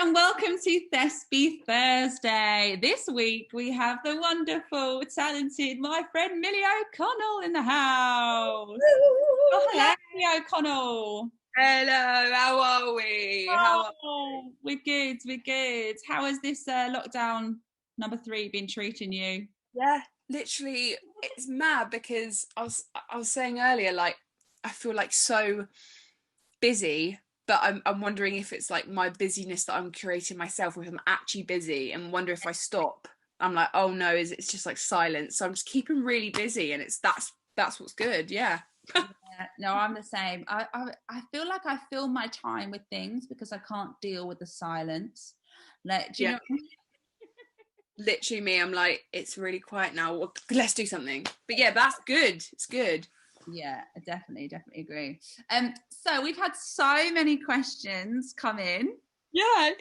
and welcome to Thespie Thursday. This week we have the wonderful, talented, my friend Millie O'Connell in the house. Oh, hello, Millie O'Connell. Hello, how are we? We're good. How has this lockdown number 3 been treating you? Yeah, literally, it's mad because I was saying earlier, like, I feel like so busy, but I'm wondering if it's like my busyness that I'm creating myself, or if I'm actually busy, and wonder if I stop, I'm like, oh no, it's just like silence. So I'm just keeping really busy, and that's what's good. Yeah. No, I'm the same. I feel like I fill my time with things because I can't deal with the silence. Like, do you know? Literally me, I'm like, it's really quiet now. Well, let's do something. But yeah, that's good. It's good. Yeah, I definitely agree. So we've had so many questions come in. Yeah.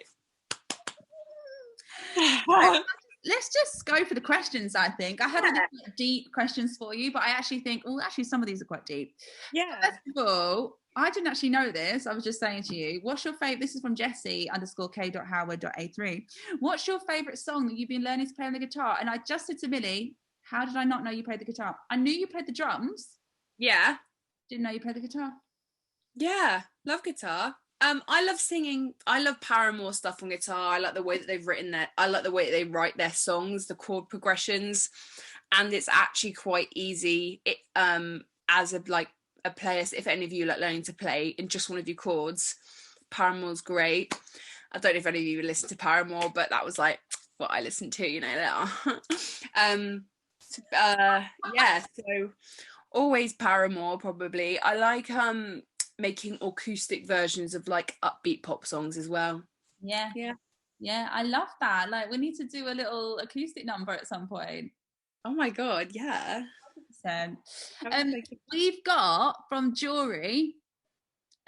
Let's just go for the questions. I think I had all the deep questions for you, but I actually think, some of these are quite deep. Yeah. First of all, I didn't actually know this. I was just saying to you, what's your favorite? This is from Jessie_K.Howard.A3. What's your favorite song that you've been learning to play on the guitar? And I just said to Millie, how did I not know you played the guitar? I knew you played the drums. Yeah. Didn't know you played the guitar. Yeah, love guitar. I love singing. I love Paramore stuff on guitar. I like the way that they've written that. I like the way that they write their songs, the chord progressions, and it's actually quite easy. As a player, if any of you like learning to play in just one of your chords, Paramore's great. I don't know if any of you listen to Paramore, but that was like what I listened to, yeah. So always Paramore, probably. I like making acoustic versions of like upbeat pop songs as well. Yeah, I love that. Like, we need to do a little acoustic number at some point. Oh my god, yeah. 100%. We've got from Jury,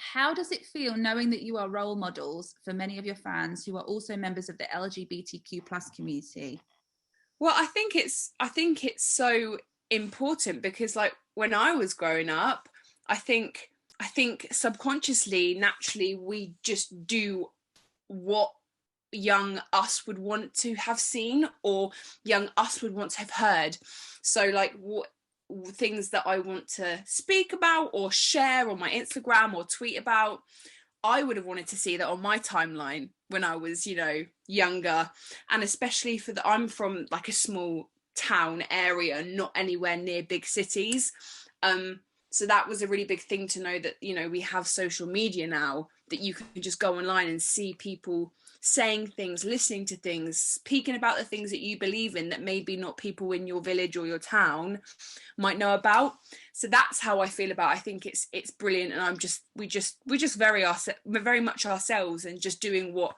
how does it feel knowing that you are role models for many of your fans who are also members of the LGBTQ plus community? Well, I think it's so important because, like, when I was growing up, I think subconsciously, naturally, we just do what young us would want to have seen, or young us would want to have heard. So like what things that I want to speak about or share on my Instagram or tweet about, I would have wanted to see that on my timeline when I was, younger. And especially I'm from like a small town area, not anywhere near big cities. So that was a really big thing to know that, we have social media now, that you can just go online and see people saying things, listening to things, speaking about the things that you believe in that maybe not people in your village or your town might know about. So that's how I feel about it. I think it's brilliant, and we're just very much ourselves, and just doing what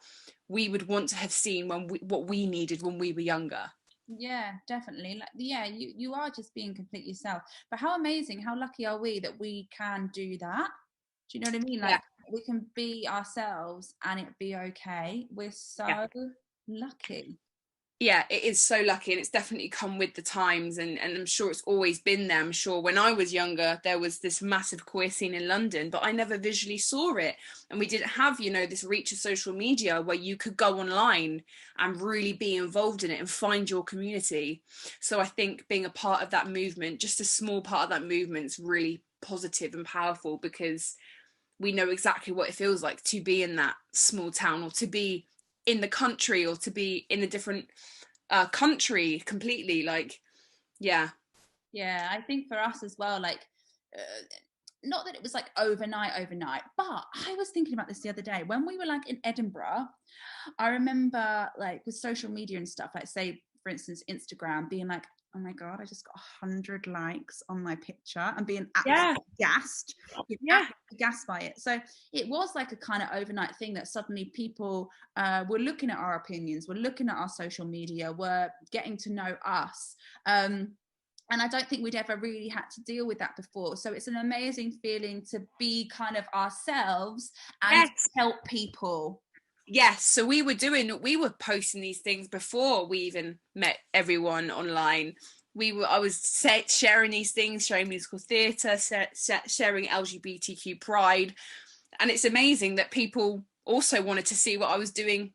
we would want to have seen what we needed when we were younger. Yeah, definitely. Like, yeah, you are just being complete yourself. But how amazing, how lucky are we that we can do that? Do you know what I mean? Like, we can be ourselves and it be okay. We're so lucky. Yeah, it is so lucky, and it's definitely come with the times, and I'm sure it's always been there. I'm sure when I was younger there was this massive queer scene in London, but I never visually saw it, and we didn't have this reach of social media where you could go online and really be involved in it and find your community. So I think being a part of that movement, just a small part of that movement, is really positive and powerful, because we know exactly what it feels like to be in that small town, or to be in the country, or to be in a different country completely. I think for us as well, like not that it was like overnight, but I was thinking about this the other day when we were like in Edinburgh. I remember like with social media and stuff, like say for instance Instagram, being like, oh my god, I just got 100 likes on my picture, and being absolutely gassed by it. So it was like a kind of overnight thing that suddenly people were looking at our opinions, were looking at our social media, were getting to know us. And I don't think we'd ever really had to deal with that before. So it's an amazing feeling to be kind of ourselves and help people. Yes, so we were posting these things before we even met everyone online. I was sharing these things, sharing musical theatre, sharing LGBTQ pride, and it's amazing that people also wanted to see what I was doing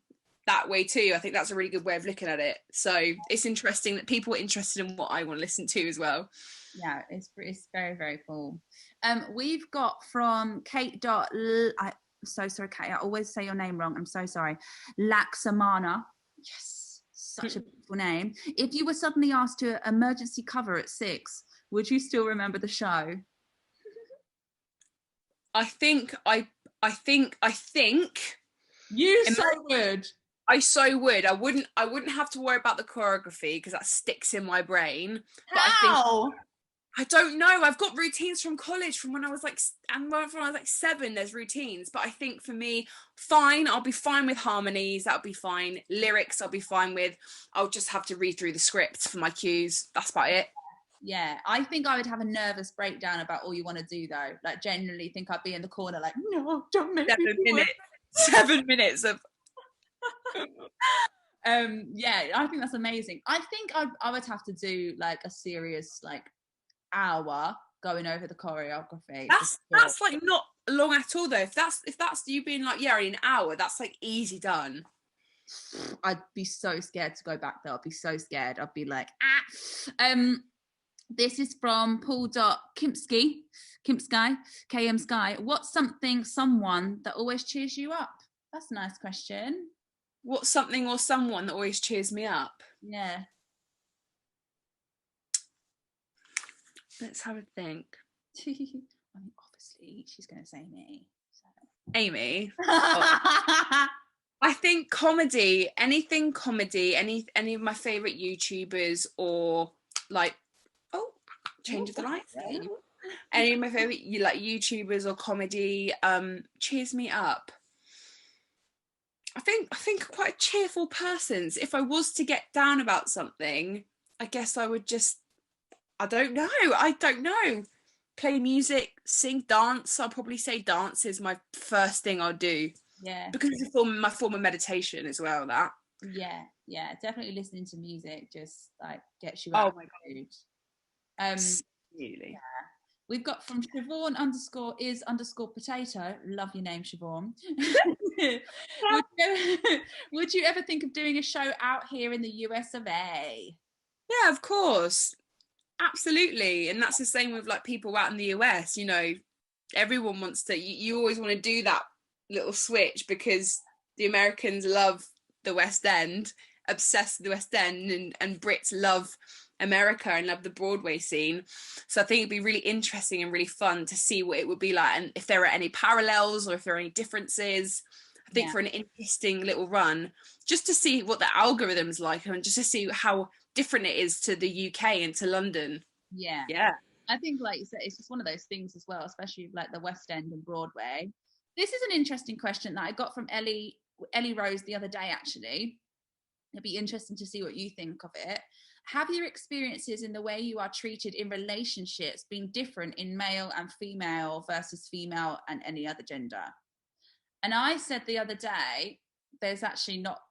that way too. I think that's a really good way of looking at it. So it's interesting that people are interested in what I want to listen to as well. Yeah, it's very, very cool. We've got from Kate dot I'm so sorry, Kate, I always say your name wrong, I'm so sorry. Laxamana. Yes, such a beautiful name. If you were suddenly asked to emergency cover at 6, would you still remember the show? I think You so would. I so would. I wouldn't have to worry about the choreography because that sticks in my brain. But How? I don't know. I've got routines from college from when I was like 7, there's routines. But I think for me, fine, I'll be fine with harmonies, that'll be fine. Lyrics, I'll be fine with. I'll just have to read through the script for my cues. That's about it. Yeah, I think I would have a nervous breakdown about All You Want to Do though. Like genuinely think I'd be in the corner like, no, don't make 7 me do minutes. it. 7 minutes of yeah, I think that's amazing. I think I would have to do like a serious like hour going over the choreography. That's like not long at all though. If that's you being like, yeah, in an hour, that's like easy done. I'd be so scared to go back there. I'd be so scared. I'd be like, this is from Paul.Kimpsky, KM Sky. What's someone that always cheers you up? That's a nice question. What's something or someone that always cheers me up? Yeah. Let's have a think. I mean, obviously, she's going to say me. So. Aimie. I think comedy, anything comedy, any of my favourite YouTubers or like, change of the lights. Any of my favourite like YouTubers or comedy cheers me up. I think I'm quite a cheerful person. So if I was to get down about something, I guess I would just, I don't know. Play music, sing, dance. I'll probably say dance is my first thing I'll do. Yeah. Because it's my form of meditation as well, that. Yeah. Definitely listening to music just like gets you out of the mood. Absolutely. Yeah. We've got from Siobhan_is_potato. Love your name, Siobhan. Would you ever think of doing a show out here in the US of A? Yeah, of course. Absolutely. And that's the same with like people out in the US, you know, everyone wants to, you always want to do that little switch because the Americans love the West End, obsessed with the West End, and Brits love America and love the Broadway scene. So I think it'd be really interesting and really fun to see what it would be like and if there are any parallels or if there are any differences. I think for an interesting little run, just to see what the algorithm's like and just to see how different it is to the UK and to London. Yeah. I think like you said, it's just one of those things as well, especially like the West End and Broadway. This is an interesting question that I got from Ellie Rose the other day, actually. It'd be interesting to see what you think of it. Have your experiences in the way you are treated in relationships been different in male and female versus female and any other gender? And I said the other day, there's actually not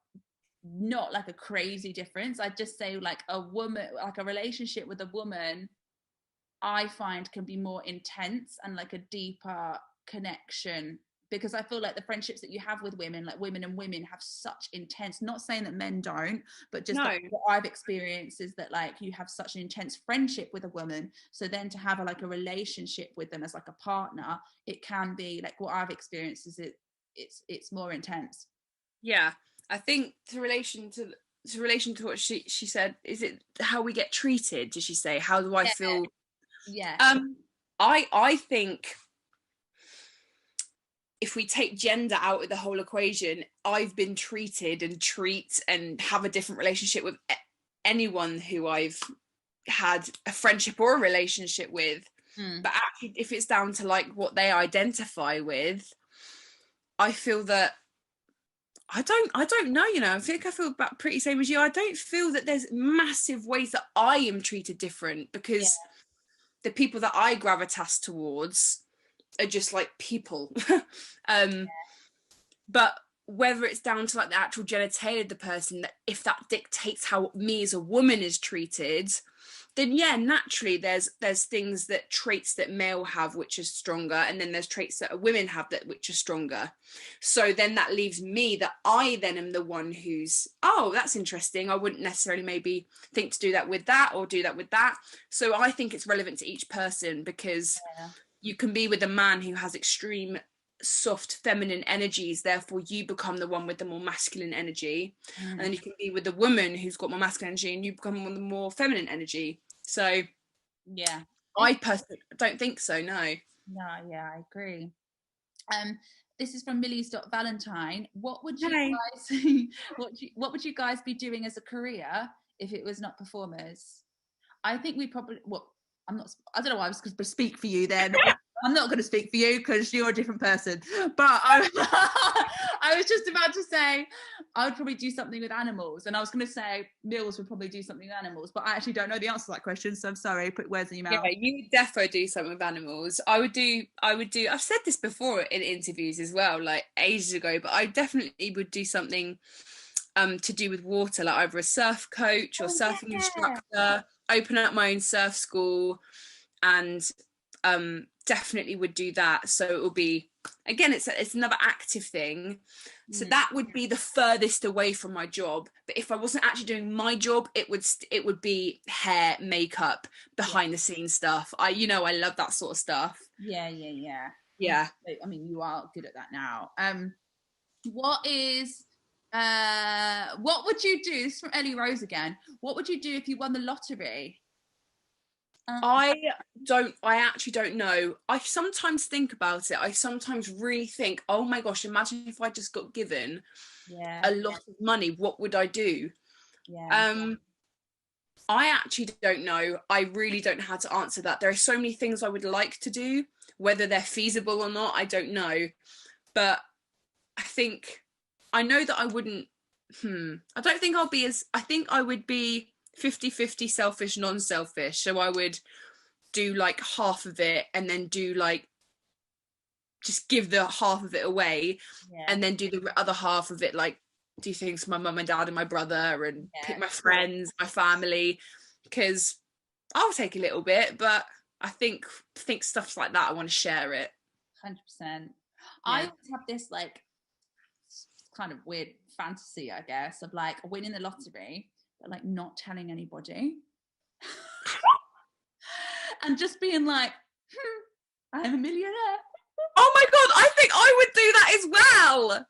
like a crazy difference. I'd just say like a woman, like a relationship with a woman, I find can be more intense and like a deeper connection, because I feel like the friendships that you have with women, like women and women, have such intense, not saying that men don't, but just like what I've experienced is that like you have such an intense friendship with a woman, so then to have a relationship with them as like a partner, it can be like what I've experienced is it's more intense. Yeah, I think in relation to what she said, is it how we get treated? Did she say, how do I feel? Yeah. I think if we take gender out of the whole equation, I've been treated and treat and have a different relationship with anyone who I've had a friendship or a relationship with. But actually, if it's down to like what they identify with, I feel that I don't know, you know, I think I feel about pretty same as you. I don't feel that there's massive ways that I am treated different, because the people that I gravitas towards are just like people. But whether it's down to like the actual genitalia of the person, that if that dictates how me as a woman is treated, then yeah, naturally there's things, that traits that male have which are stronger, and then there's traits that women have that which are stronger. So then that leaves me, that I then am the one who's, oh, that's interesting, I wouldn't necessarily maybe think to do that with that, or do that with that. So I think it's relevant to each person, because you can be with a man who has extreme soft feminine energies, therefore you become the one with the more masculine energy, and then you can be with a woman who's got more masculine energy and you become one with the more feminine energy. So yeah, I personally don't think so. No, yeah, I agree. This is from Millies.Valentine. What would you Hey. guys what would you guys be doing as a career if it was not performers? I think we probably, well, I don't know why I was going to speak for you then. I'm not going to speak for you because you're a different person. But I was just about to say I would probably do something with animals, and I was going to say Mills would probably do something with animals, but I actually don't know the answer to that question, so I'm sorry. Put words in your mouth. Yeah, you would defo do something with animals. I would do. I've said this before in interviews as well, like ages ago, but I definitely would do something to do with water, like either a surf coach or surfing instructor, open up my own surf school, and definitely would do that. So it will be, again, it's another active thing. So that would be the furthest away from my job. But if I wasn't actually doing my job, it would be hair, makeup, behind the scenes stuff. I love that sort of stuff. Yeah. I mean, you are good at that now. What would you do? This is from Ellie Rose again. What would you do if you won the lottery? I actually don't know. I sometimes think about it. I sometimes really think, oh my gosh, imagine if I just got given a lot of money, what would I do? I actually don't know. I really don't know how to answer that. There are so many things I would like to do, whether they're feasible or not, I don't know. But I know that I wouldn't, I don't think I think I would be 50-50 selfish, non-selfish. So I would do like half of it, and then do like, just give the half of it away, and then do the other half of it, like do things for my mum and dad and my brother, and pick my friends, my family, because I'll take a little bit, but I think stuff like that, I want to share it. 100%. I always have this like kind of weird fantasy, I guess, of like winning the lottery but like not telling anybody and just being like, I'm a millionaire. Oh my god, I think I would do that as well.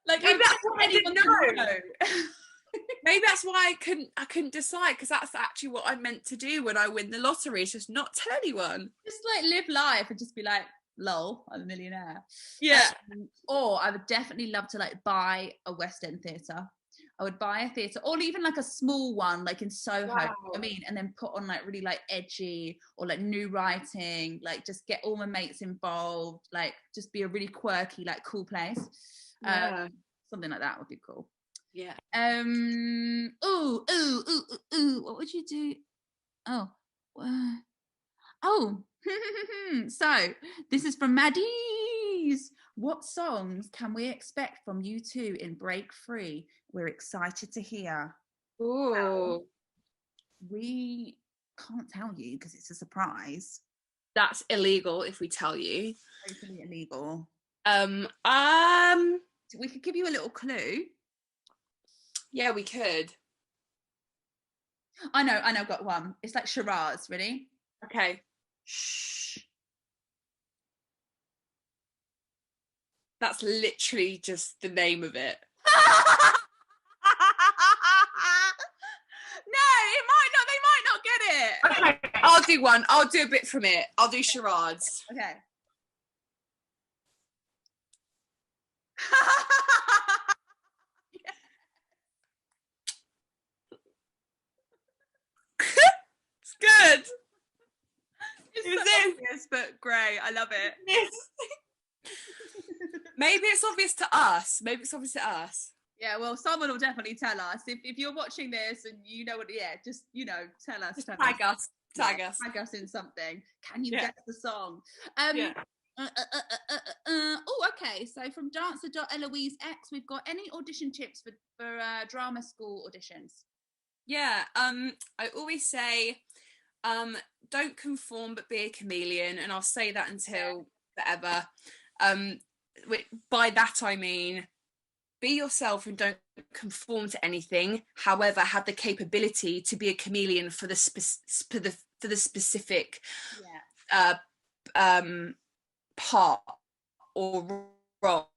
Like, maybe that's what I didn't know. Maybe that's why I couldn't decide, because that's actually what I meant to do when I win the lottery, is just not tell anyone. Just like live life and just be like, lol, I'm a millionaire. Yeah. Or I would definitely love to like buy a West End theatre. I would buy a theatre, or even like a small one, like in Soho. Wow. I mean, and then put on like really like edgy or like new writing, like just get all my mates involved, like just be a really quirky, like cool place. Something like that would be cool. Yeah. Ooh. What would you do? So this is from Maddie's. What songs can we expect from you two in Break Free? We're excited to hear. Ooh. Well, we can't tell you because it's a surprise. That's illegal if we tell you. Totally illegal. We could give you a little clue. Yeah, we could. I know, I've got one. It's like charades. Ready? Okay. Shh. That's literally just the name of it. No, they might not get it. Okay, I'll do one. I'll do a bit from it. I'll do charades. Okay. It's good. It's so obvious, but great. I love it. Yes. Maybe it's obvious to us. Yeah, well, someone will definitely tell us. If you're watching this and you know what, just, tell us. Just tag us. Tag us in something. Can you guess the song? Oh, Okay, so from dancer.eloisex, we've got any audition tips for drama school auditions? Yeah, I always say, don't conform but be a chameleon, and I'll say that until forever. By that I mean, be yourself and don't conform to anything. However, have the capability to be a chameleon for the specific part or role.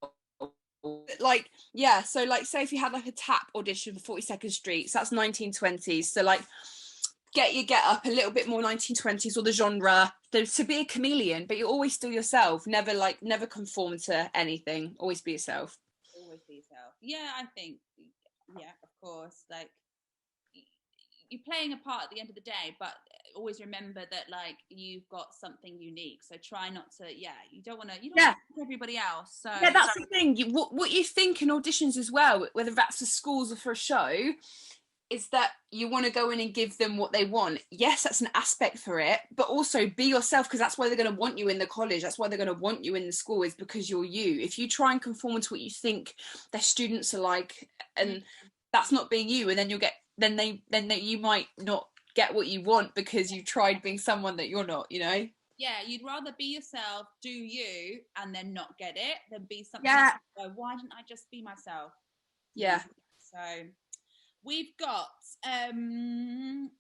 Like, yeah, so like say if you had like a tap audition for 42nd Street, so that's 1920s, so like get up a little bit more 1920s or the genre, to be a chameleon, but you're always still yourself, never conform to anything, always be yourself. Always be yourself. Yeah, I think, yeah, of course, like you're playing a part at the end of the day, but always remember that like you've got something unique, so try not to, you don't want to everybody else. So yeah, that's the thing, what you think in auditions as well, whether that's for schools or for a show, is that you want to go in and give them what they want. Yes, that's an aspect for it, but also be yourself, because that's why they're going to want you in the college, that's why they're going to want you in the school, is because you're you. If you try and conform to what you think their students are like, and that's not being you, and then you'll get you might not get what you want because you tried being someone that you're not, you know. Yeah, you'd rather be yourself, do you, and then not get it, than be something else and go, why didn't I just be myself? Yeah. So we've got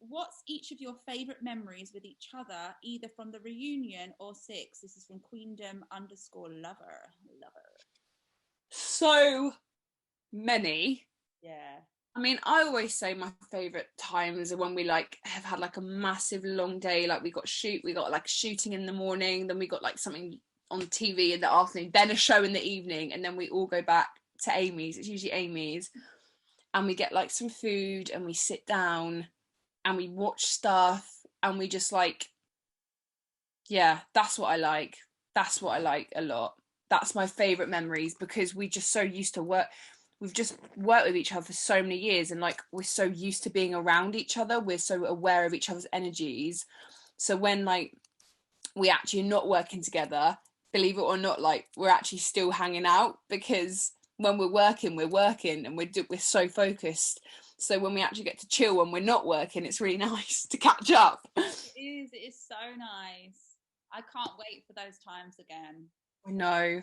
what's each of your favourite memories with each other, either from the reunion or Six? This is from Queendom_lover. So many. Yeah. I mean, I always say my favourite times are when we like have had like a massive long day, like we got like shooting in the morning, then we got like something on TV in the afternoon, then a show in the evening, and then we all go back to Amy's. It's usually Amy's, and we get like some food and we sit down and we watch stuff and we just like, yeah, that's what I like a lot. That's my favourite memories, because we just so used to work. We've just worked with each other for so many years, and like we're so used to being around each other, we're so aware of each other's energies. So when like we actually are not working together, believe it or not, like we're actually still hanging out, because when we're working and we're so focused. So when we actually get to chill when we're not working, it's really nice to catch up. It is so nice. I can't wait for those times again. I know,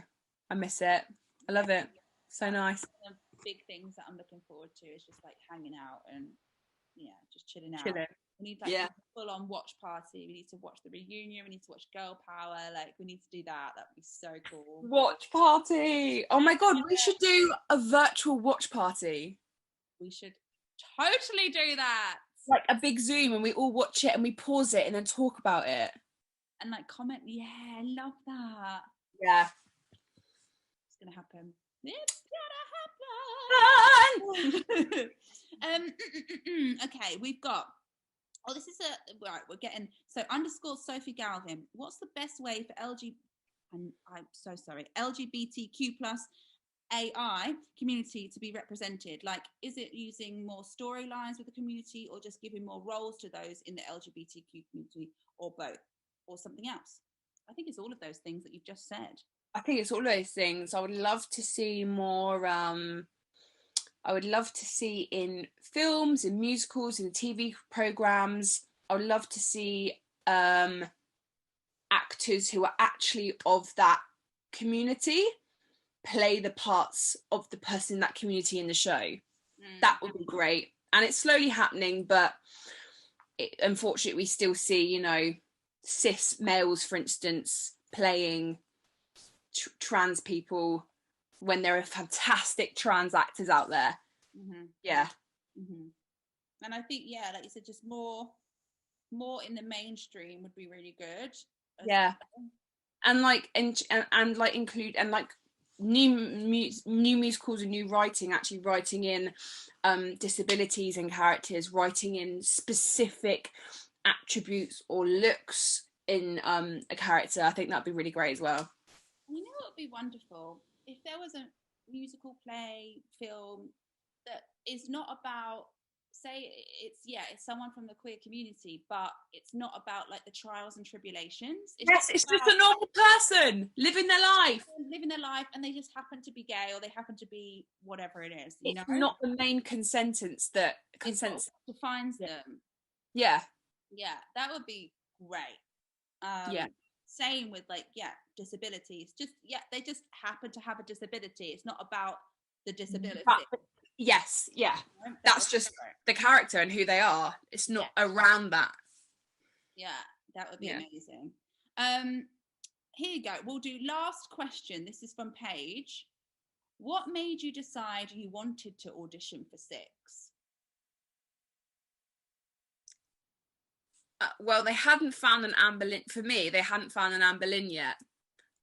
I miss it. I love it. So nice. One of the big things that I'm looking forward to is just like hanging out and just chilling out. We need like a full on watch party. We need to watch the reunion. We need to watch Girl Power. Like we need to do that. That'd be so cool. Watch party. Oh my god, we should do a virtual watch party. We should totally do that. Like a big Zoom, and we all watch it and we pause it and then talk about it. And like comment. Yeah, I love that. Yeah. It's gonna happen. It's gonna happen. Okay, we've got. Oh, this is right. We're getting _Sophie Galvin. What's the best way for LGBTQ plus AI community to be represented? Like, is it using more storylines with the community, or just giving more roles to those in the LGBTQ community, or both, or something else? I think it's all of those things that you've just said. I think it's all those things. I would love to see more. I would love to see in films, in musicals, in TV programs. I would love to see actors who are actually of that community play the parts of the person in that community in the show. That would be great. And it's slowly happening, but unfortunately we still see, cis males, for instance, playing trans people when there are fantastic trans actors out there. And I think like you said, just more in the mainstream would be really good. And like and like include and like new musicals and new writing, actually writing in disabilities and characters, writing in specific attributes or looks in a character. I think that'd be really great as well. You know what would be wonderful? If there was a musical, play, film that is not about, say it's someone from the queer community, but it's not about like the trials and tribulations. It's just a normal person living their life. living their life and they just happen to be gay, or they happen to be whatever it is, it's not the main consentence that defines them. Yeah, that would be great. Same with like disabilities, just they just happen to have a disability. It's not about the disability. Yes, that's just the character and who they are. It's not around that. That would be amazing. Here you go, we'll do last question. This is from Paige. What made you decide you wanted to audition for Six? Well, they hadn't found an Anne Boleyn for me. They hadn't found an Anne Boleyn yet,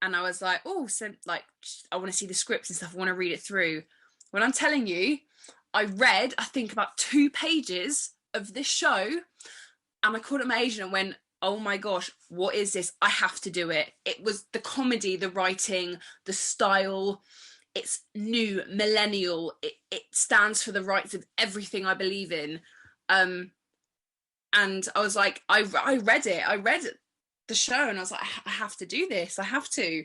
and I was like, oh, so like I want to see the scripts and stuff. I want to read it through. When I'm telling you, I read, I think, about 2 pages of this show, and I called up my agent and went, oh my gosh, what is this? I have to do it. It was the comedy, the writing, the style. It's new, millennial. It stands for the rights of everything I believe in. And I was like, I read it. I read the show and I was like, I have to do this. I have to.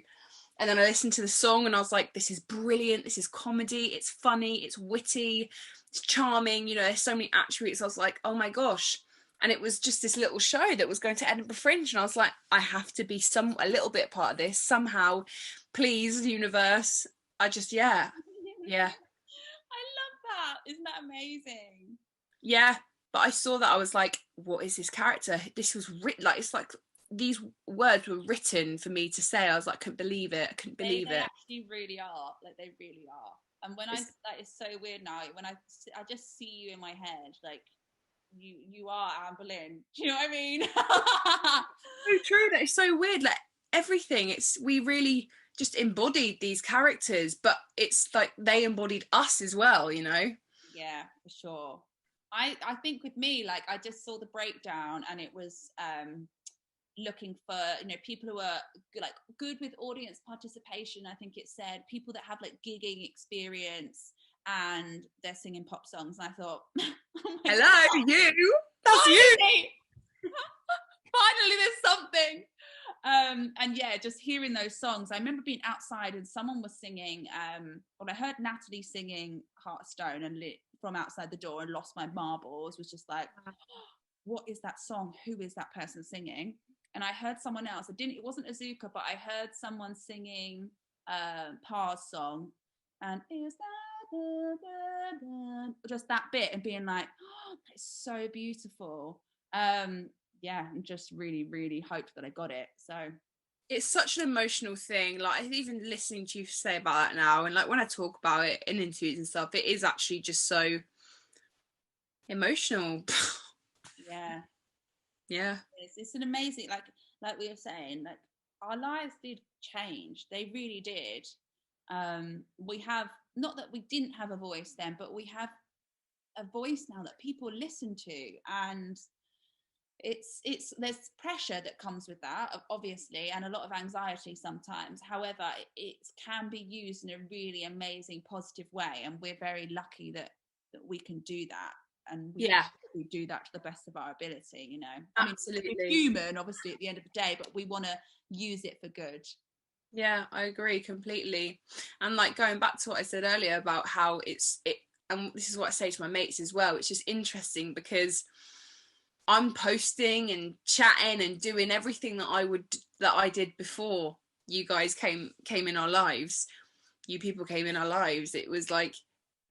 And then I listened to the song and I was like, this is brilliant. This is comedy. It's funny. It's witty. It's charming. You know, there's so many attributes. I was like, oh my gosh. And it was just this little show that was going to Edinburgh Fringe. And I was like, I have to be a little bit part of this somehow. Please, universe. I just, yeah. I love that. Isn't that amazing? Yeah. But I saw that. I was like, what is this character? This was written, like, it's like these words were written for me to say. I was like, I couldn't believe it. I couldn't believe it. They actually really are. Like, they really are. And when that is so weird now, when I just see you in my head, like, you are Anne Boleyn. Do you know what I mean? So true. That is so weird. Like everything, we really just embodied these characters, but it's like they embodied us as well, you know? Yeah, for sure. I think with me, like, I just saw the breakdown and it was looking for, you know, people who are like good with audience participation. I think it said people that have like gigging experience and they're singing pop songs. And I thought, oh hello, God. you. That's Finally! You. Finally, there's something. And yeah, just hearing those songs. I remember being outside and someone was singing. I heard Natalie singing Heartstone and lit from outside the door and Lost My Marbles. Was just like, what is that song? Who is that person singing? And I heard someone else. It wasn't Azuka, but I heard someone singing Par's song. And is that just that bit and being like, oh, it's so beautiful. And just really, really hoped that I got it. So it's such an emotional thing. Like, even listening to you say about that now, and like when I talk about it in interviews and stuff, it is actually just so emotional. Yeah, it's an amazing, like we were saying, like our lives did change. They really did. We have, not that we didn't have a voice then, but we have a voice now that people listen to, and it's there's pressure that comes with that, obviously, and a lot of anxiety sometimes. However, it can be used in a really amazing, positive way, and we're very lucky that we can do that, and we do that to the best of our ability, you know. Absolutely. I mean, we're human, obviously, at the end of the day, but we want to use it for good. Yeah, I agree completely. And like going back to what I said earlier about how and this is what I say to my mates as well, it's just interesting because I'm posting and chatting and doing everything that I did before you guys came in our lives. You people came in our lives. It was like,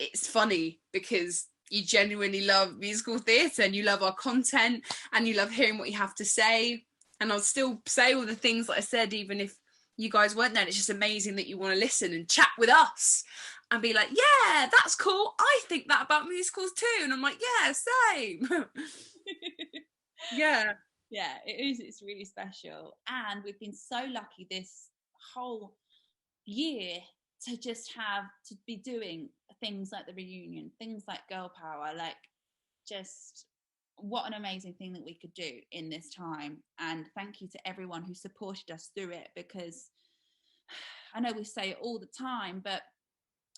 it's funny because you genuinely love musical theatre and you love our content and you love hearing what you have to say. And I'll still say all the things that I said, even if you guys weren't there. And it's just amazing that you want to listen and chat with us and be like, yeah, that's cool. I think that about musicals too. And I'm like, yeah, same. Yeah, it is. It's really special, and we've been so lucky this whole year to be doing things like the reunion, things like girl power, like just what an amazing thing that we could do in this time. And thank you to everyone who supported us through it, because I know we say it all the time, but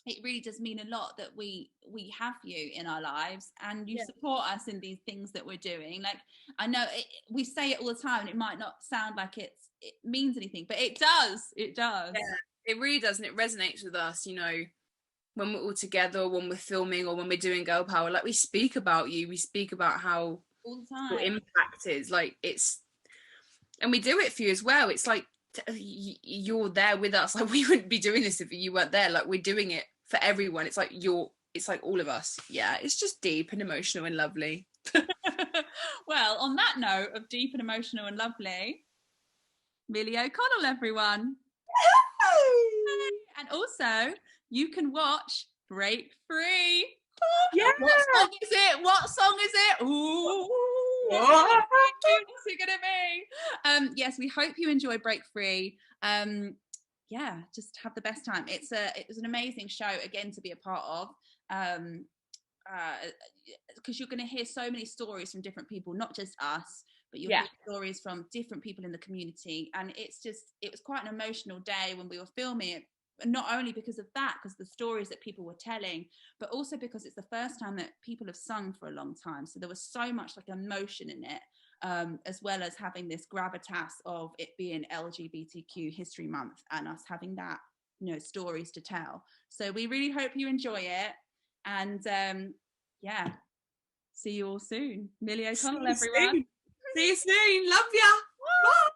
it really does mean a lot that we have you in our lives and you support us in these things that we're doing. Like, I know we say it all the time and it might not sound like it means anything, but it does. It really does, and it resonates with us, you know, when we're all together, when we're filming, or when we're doing girl power. Like, we speak about you, we speak about how all the time. your impact is, like, it's, and we do it for you as well. It's like, you're there with us. Like, we wouldn't be doing this if you weren't there. Like, we're doing it for everyone. It's like it's like all of us. Yeah, it's just deep and emotional and lovely. Well, on that note of deep and emotional and lovely, Millie O'Connell, everyone. And also, you can watch Break Free. Yeah. What song is it? What song is it? Ooh, what? What's it gonna be? Yes, we hope you enjoy Break Free. Yeah, just have the best time. It was an amazing show again to be a part of. Because you're going to hear so many stories from different people, not just us, but you'll hear stories from different people in the community. And it was quite an emotional day when we were filming it, not only because of that, because the stories that people were telling, but also because it's the first time that people have sung for a long time. So there was so much like emotion in it, as well as having this gravitas of it being LGBTQ History Month and us having that, you know, stories to tell. So we really hope you enjoy it. And yeah, see you all soon. Millie O'Connell, everyone. See you soon. Love ya. Bye.